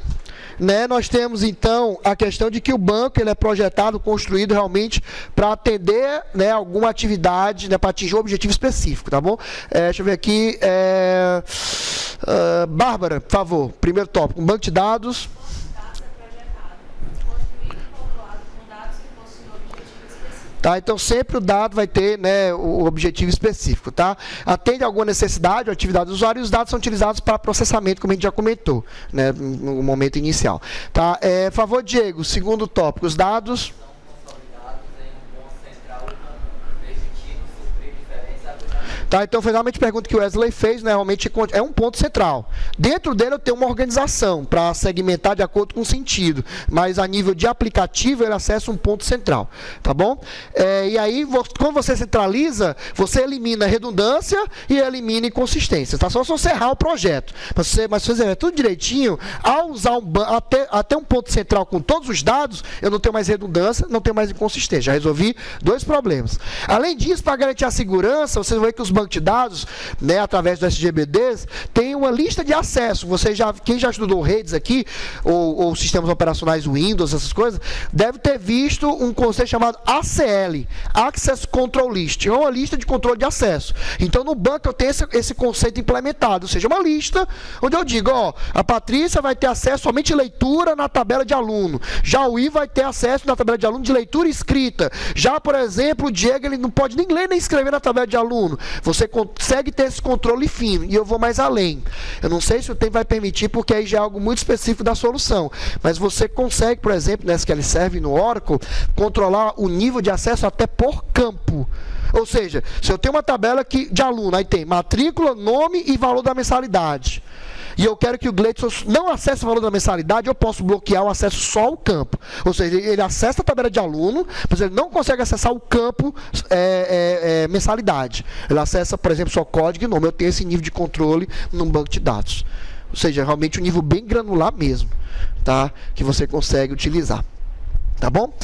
né, nós temos então a questão de que o banco ele é projetado, construído realmente para atender, né, alguma atividade, né, para atingir um objetivo específico, tá bom? Deixa eu ver aqui. Bárbara, por favor, primeiro tópico, um banco de dados. Tá, então sempre o dado vai ter, né, o objetivo específico, tá? Atende a alguma necessidade ou atividade do usuário e os dados são utilizados para processamento, como a gente já comentou, né, no momento inicial. Tá? Por favor, Diego, segundo tópico, os dados... Tá, então foi realmente a pergunta que o Wesley fez, né, realmente é um ponto central. Dentro dele eu tenho uma organização para segmentar de acordo com o sentido, mas a nível de aplicativo ele acessa um ponto central, tá bom? E aí, quando você centraliza, você elimina redundância e elimina inconsistência, tá? Só se você errar o projeto. Mas se você fizer tudo direitinho, ao usar até um ponto central com todos os dados, eu não tenho mais redundância, não tenho mais inconsistência. Já resolvi 2 problemas. Além disso, para garantir a segurança, vocês vão ver que os bancos de dados, né, através do SGBDs, tem uma lista de acesso. Quem já estudou redes aqui, ou sistemas operacionais Windows, essas coisas, deve ter visto um conceito chamado ACL, Access Control List. É uma lista de controle de acesso. Então, no banco eu tenho esse conceito implementado, ou seja, uma lista onde eu digo, ó, a Patrícia vai ter acesso somente leitura na tabela de aluno. Já o I vai ter acesso na tabela de aluno de leitura e escrita. Já, por exemplo, o Diego, ele não pode nem ler nem escrever na tabela de aluno. Você consegue ter esse controle fino. E eu vou mais além. Eu não sei se o tempo vai permitir, porque aí já é algo muito específico da solução. Mas você consegue, por exemplo, no SQL Server e no Oracle, controlar o nível de acesso até por campo. Ou seja, se eu tenho uma tabela de aluno, aí tem matrícula, nome e valor da mensalidade. E eu quero que o Gleidson não acesse o valor da mensalidade, eu posso bloquear o acesso só ao campo. Ou seja, ele acessa a tabela de aluno, mas ele não consegue acessar o campo mensalidade. Ele acessa, por exemplo, só código e nome. Eu tenho esse nível de controle num banco de dados. Ou seja, realmente um nível bem granular mesmo, tá? Que você consegue utilizar. Tá bom?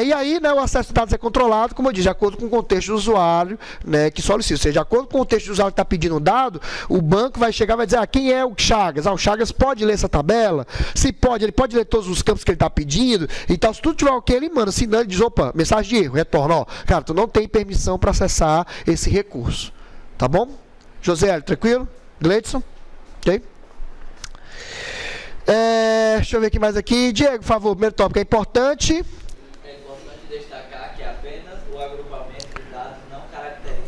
E aí, né, o acesso de dados é controlado, como eu disse, de acordo com o contexto do usuário, né, que solicita. Ou seja, de acordo com o contexto do usuário que está pedindo o dado, o banco vai chegar e vai dizer, quem é o Chagas? O Chagas pode ler essa tabela? Se pode, ele pode ler todos os campos que ele está pedindo e tal. Se tudo tiver ok, ele manda. Se não, ele diz, opa, mensagem de erro, retorna. Ó, cara, tu não tem permissão para acessar esse recurso. Tá bom? José, tranquilo? Gleidson? Ok? Deixa eu ver aqui mais aqui. Diego, por favor, primeiro tópico. É importante destacar que apenas o agrupamento de dados não caracteriza.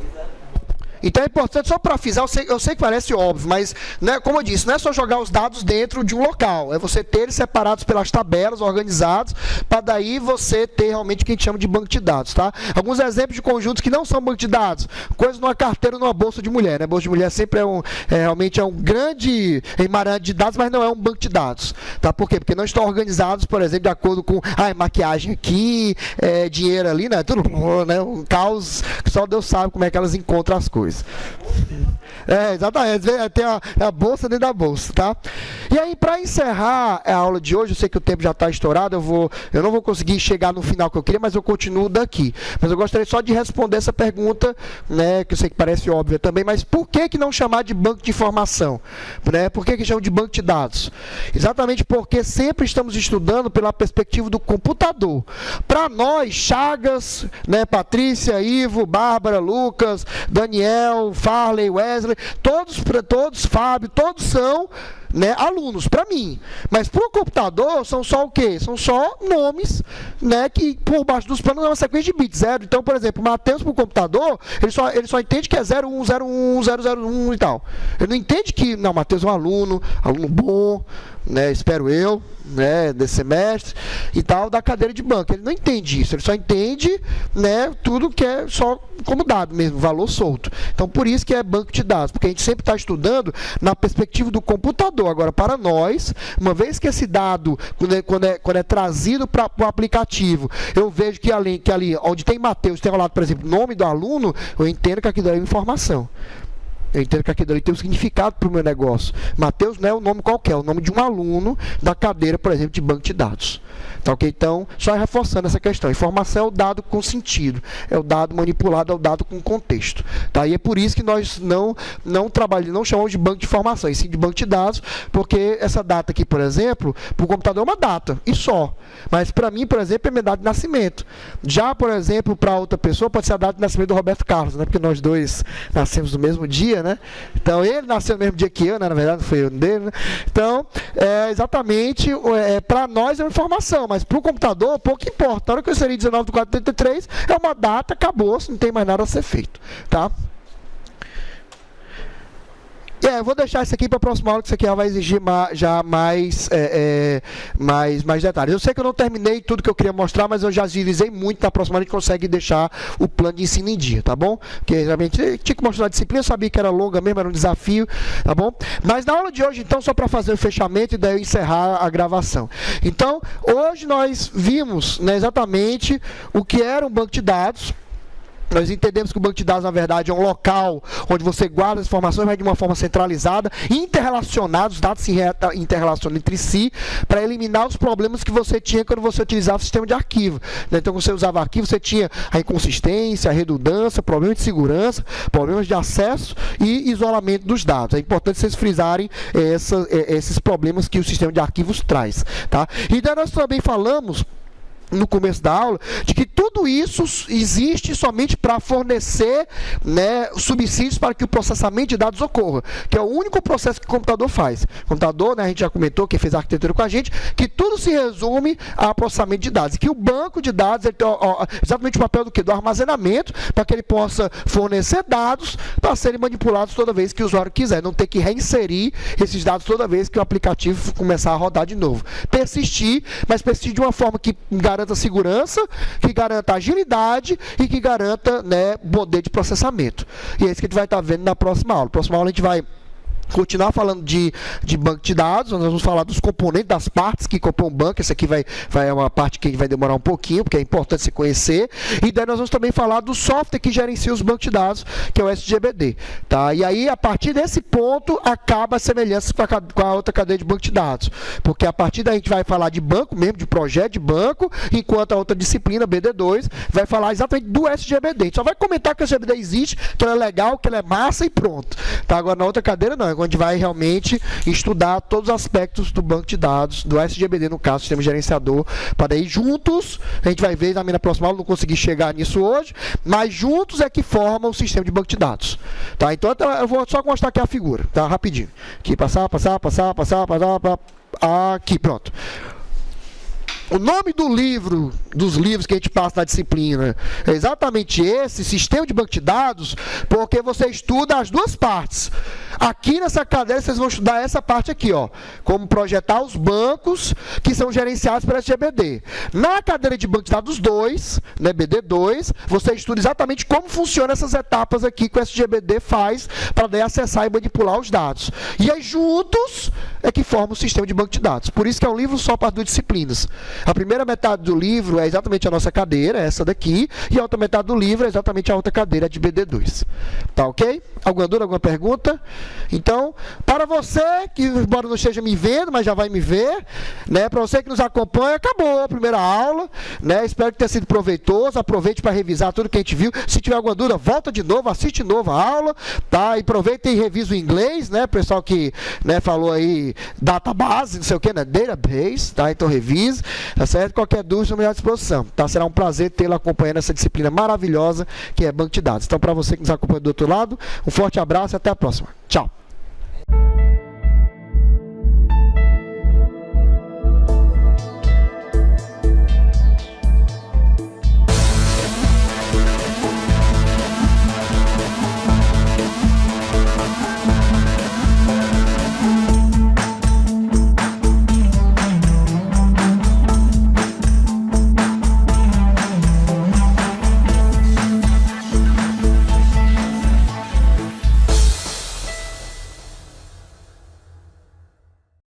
Então é importante, só para frisar, eu sei que parece óbvio, mas, né, como eu disse, não é só jogar os dados dentro de um local, é você ter eles separados pelas tabelas, organizados, para daí você ter realmente o que a gente chama de banco de dados, tá? Alguns exemplos de conjuntos que não são banco de dados, coisas numa carteira ou numa bolsa de mulher, né? Bolsa de mulher sempre realmente é um grande emaranhado de dados, mas não é um banco de dados, tá? Por quê? Porque não estão organizados, por exemplo, de acordo com, maquiagem aqui, dinheiro ali, né? Tudo, né? Um caos, que só Deus sabe como é que elas encontram as coisas. Exatamente, tem a bolsa dentro da bolsa, tá? E aí, para encerrar a aula de hoje, eu sei que o tempo já está estourado, eu não vou conseguir chegar no final que eu queria, mas eu continuo daqui. Mas eu gostaria só de responder essa pergunta, né, que eu sei que parece óbvia também, mas por que não chamar de banco de informação? Né? Por que chama de banco de dados? Exatamente porque sempre estamos estudando pela perspectiva do computador. Para nós, Chagas, né, Patrícia, Ivo, Bárbara, Lucas, Daniel, Farley, Wesley, todos, Fábio, todos são né, alunos, para mim. Mas para o computador são só o quê? São só nomes, né, que por baixo dos panos é uma sequência de bits, 0. Então, por exemplo, Matheus para o computador, ele só entende que é 01, 01, 001 e tal. Ele não entende que, não, Matheus é um aluno bom, né, espero eu, né, desse semestre e tal, da cadeira de banco. Ele não entende isso, ele só entende, né, tudo que é só como dado mesmo, valor solto. Então, por isso que é banco de dados, porque a gente sempre está estudando na perspectiva do computador. Agora, para nós, uma vez que esse dado, quando é trazido para o aplicativo, eu vejo que ali onde tem Matheus, tem rolado, por exemplo, o nome do aluno, eu entendo que aquilo é informação. Eu entendo que aquilo ali tem um significado para o meu negócio. Matheus não é um nome qualquer, é o nome de um aluno da cadeira, por exemplo, de banco de dados. Tá, okay? Então, só reforçando essa questão. Informação é o dado com sentido, é o dado manipulado, é o dado com contexto. Tá? E é por isso que nós não chamamos de banco de informação, e sim de banco de dados, porque essa data aqui, por exemplo, para o computador é uma data, e só. Mas para mim, por exemplo, é minha data de nascimento. Já, por exemplo, para outra pessoa, pode ser a data de nascimento do Roberto Carlos, né? Porque nós dois nascemos no mesmo dia, né? Então, ele nasceu no mesmo dia que eu, né? Na verdade, não foi eu dele, né? Então, exatamente, para nós é uma informação, mas para o computador, pouco importa. A hora que eu inseri 19/4/83, é uma data, acabou, não tem mais nada a ser feito, tá? Eu vou deixar isso aqui para a próxima aula, que isso aqui já vai exigir mais detalhes. Eu sei que eu não terminei tudo que eu queria mostrar, mas eu já agilizei muito. Na próxima aula a gente consegue deixar o plano de ensino em dia, tá bom? Porque realmente tinha que mostrar a disciplina, eu sabia que era longa mesmo, era um desafio, tá bom? Mas na aula de hoje, então, só para fazer o fechamento e daí eu encerrar a gravação. Então, hoje nós vimos, né, exatamente o que era um banco de dados. Nós entendemos que o banco de dados, na verdade, é um local onde você guarda as informações, mas de uma forma centralizada, interrelacionados, os dados se interrelacionam entre si, para eliminar os problemas que você tinha quando você utilizava o sistema de arquivo. Então, quando você usava arquivo, você tinha a inconsistência, a redundância, problemas de segurança, problemas de acesso e isolamento dos dados. É importante vocês frisarem esses problemas que o sistema de arquivos traz. Tá? E daí nós também falamos, no começo da aula, de que tudo isso existe somente para fornecer, né, subsídios para que o processamento de dados ocorra, que é o único processo que o computador faz. O computador, né, a gente já comentou, quem fez a arquitetura com a gente, que tudo se resume a processamento de dados, e que o banco de dados ele tem exatamente o papel do quê? Do armazenamento, para que ele possa fornecer dados para serem manipulados toda vez que o usuário quiser, não ter que reinserir esses dados toda vez que o aplicativo começar a rodar de novo. Persistir, mas persistir de uma forma que garanta segurança, que garanta agilidade e que garanta, né, poder de processamento. E é isso que a gente vai estar vendo na próxima aula. Na próxima aula a gente vai continuar falando de banco de dados, nós vamos falar dos componentes, das partes que compõem o banco. Essa aqui vai uma parte que vai demorar um pouquinho, porque é importante se conhecer. E daí nós vamos também falar do software que gerencia os bancos de dados, que é o SGBD. Tá? E aí, a partir desse ponto, acaba a semelhança com a outra cadeia de banco de dados. Porque a partir daí a gente vai falar de banco mesmo, de projeto de banco, enquanto a outra disciplina, BD2, vai falar exatamente do SGBD. A gente só vai comentar que o SGBD existe, que ele é legal, que ele é massa e pronto. Tá? Agora, na outra cadeira, não. Onde vai realmente estudar todos os aspectos do banco de dados, do SGBD, no caso, sistema gerenciador, para daí juntos, a gente vai ver também na próxima aula, não consegui chegar nisso hoje, mas juntos é que formam o sistema de banco de dados. Tá? Então, eu vou só mostrar aqui a figura, tá? Rapidinho. Aqui, passar, aqui, pronto. O nome do livro, dos livros que a gente passa na disciplina, é exatamente esse, sistema de banco de dados, porque você estuda as duas partes. Aqui nessa cadeira vocês vão estudar essa parte aqui, ó, como projetar os bancos que são gerenciados pelo SGBD. Na cadeira de banco de dados 2, né, BD2, você estuda exatamente como funcionam essas etapas aqui que o SGBD faz para daí acessar e manipular os dados. E aí juntos é que forma o sistema de banco de dados. Por isso que é um livro só para as duas disciplinas. A primeira metade do livro é exatamente a nossa cadeira, essa daqui, e a outra metade do livro é exatamente a outra cadeira de BD2. Tá ok? Alguma dúvida, alguma pergunta? Então, para você que, embora não esteja me vendo, mas já vai me ver, né? Para você que nos acompanha, acabou a primeira aula, né? Espero que tenha sido proveitoso. Aproveite para revisar tudo que a gente viu. Se tiver alguma dúvida, volta de novo, assiste de novo a aula, tá? E aproveita e revisa o inglês, né? O pessoal que, né, falou aí database, não sei o que, né? Database, tá? Então revise. Tá certo? Qualquer dúvida, estou à disposição. Tá? Será um prazer tê-lo acompanhando essa disciplina maravilhosa que é banco de dados. Então, para você que nos acompanha do outro lado, um forte abraço e até a próxima. Tchau!